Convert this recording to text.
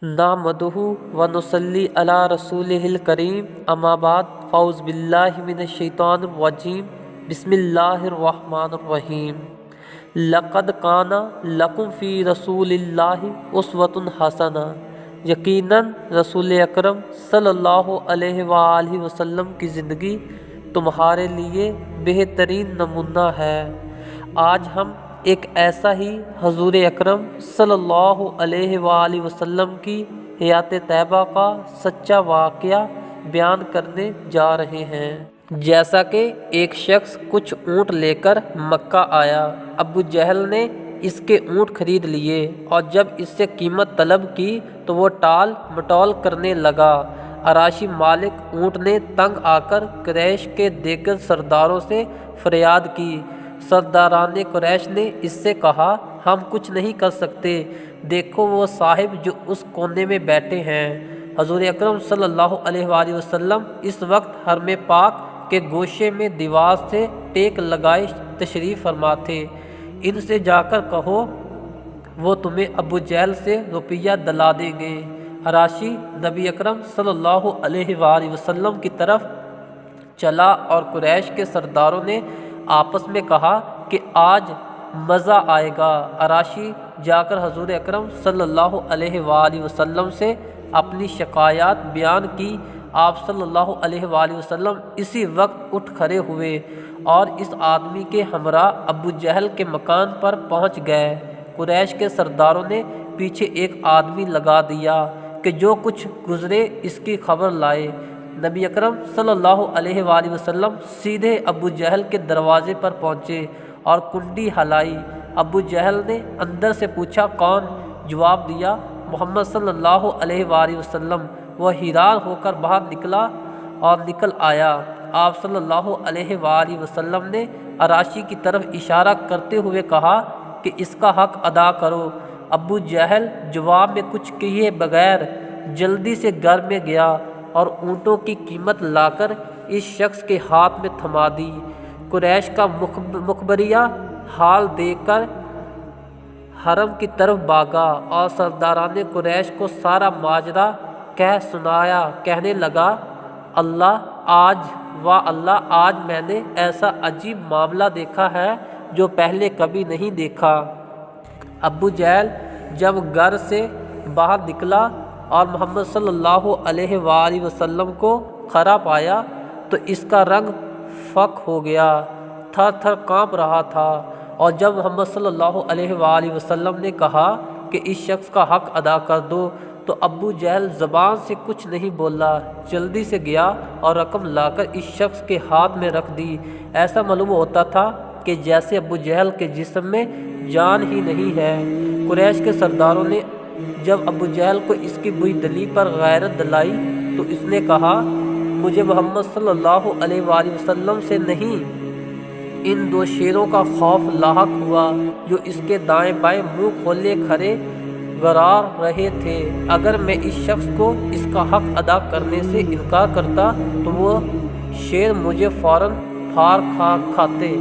नहमदुहु व नुसल्ली अला रसूलिहिल करीम अम्मा बाद फ़ौज़ बिल्लाहि मिनश शैतानिर रजीम बिस्मिल्लाहिर रहमानिर रहीम। लक़द काना लकुम फ़ी रसूलिल्लाहि उस्वतुन हसना। यकीनन रसूल अकरम सल्लल्लाहु अलैहि वसल्लम की ज़िंदगी तुम्हारे लिए बेहतरीन नमूना है। आज हम एक ऐसा ही हजूर अकरम सल्लल्लाहु अलैहि वसल्लम की हयात तैयबा का सच्चा वाक़या बयान करने जा रहे हैं। जैसा कि एक शख्स कुछ ऊँट लेकर मक्का आया। अबू जहल ने इसके ऊँट खरीद लिए और जब इससे कीमत तलब की तो वो टाल मटोल करने लगा। अराशी मालिक ऊँट ने तंग आकर कुरैश के दीगर सरदारों से फरियाद की। सरदारान कुरैश ने इससे कहा, हम कुछ नहीं कर सकते, देखो वो साहिब जो उस कोने में बैठे हैं। हजूर अकरम सल्लल्लाहु अलैहि वसल्लम इस वक्त हरम पाक के गोशे में दीवार से टेक लगाए तशरीफ़ फरमा थे। इनसे जाकर कहो वो तुम्हें अबू जहल से रुपया दिला देंगे। अराशी नबी अकरम सल्लल्लाहु अलैहि वसल्लम की तरफ चला और कुरैश के सरदारों ने आपस में कहा कि आज मज़ा आएगा। अराशी जाकर हजूर अकरम सल्लल्लाहु अलैहि वसल्लम से अपनी शिकायत बयान की। आप सल्लल्लाहु अलैहि वसल्लम इसी वक्त उठ खड़े हुए और इस आदमी के हमरा अबू जहल के मकान पर पहुंच गए। कुरैश के सरदारों ने पीछे एक आदमी लगा दिया कि जो कुछ गुजरे इसकी खबर लाए। नबी अकरम सल्लल्लाहु अलैहि वसल्लम सीधे अबू जहल के दरवाजे पर पहुँचे और कुंडी हलाई। अबू जहल ने अंदर से पूछा, कौन? जवाब दिया, मोहम्मद सल्लल्लाहु अलैहि वसल्लम। वह हैरान होकर बाहर निकला और निकल आया। आप सल्लल्लाहु अलैहि वसल्लम ने अराशी की तरफ इशारा करते हुए कहा कि इसका हक अदा करो। अबू जहल जवाब में कुछ किए बगैर जल्दी से घर में गया और ऊँटों की कीमत लाकर इस शख्स के हाथ में थमा दी। कुरैश का मुखबरिया हाल देखकर हरम की तरफ भागा और सरदारान कुरैश को सारा माजरा कह सुनाया। कहने लगा, अल्लाह आज मैंने ऐसा अजीब मामला देखा है जो पहले कभी नहीं देखा। अबू जहल जब घर से बाहर निकला और मोहम्मद सल्लल्लाहु अलैहि वसल्लम को खड़ा पाया तो इसका रंग फक हो गया, थर थर काँप रहा था। और जब मोहम्मद सल्लल्लाहु अलैहि वसल्लम ने कहा कि इस शख्स का हक अदा कर दो तो अबू जहल ज़बान से कुछ नहीं बोला, जल्दी से गया और रकम लाकर इस शख्स के हाथ में रख दी। ऐसा मालूम होता था कि जैसे अबू जहल के जिस्म में जान ही नहीं है। कुरैश के सरदारों ने जब अबू जहल को इसकी बुरी दली पर गैरत दिलाई तो इसने कहा, मुझे मोहम्मद सल्लल्लाहु अलैहि वसल्लम से नहीं, इन दो शेरों का खौफ लाहक हुआ जो इसके दाएं बाएं मुंह खोले खड़े गरार रहे थे। अगर मैं इस शख्स को इसका हक अदा करने से इनकार करता तो वो शेर मुझे फ़ौरन फाड़ खाते।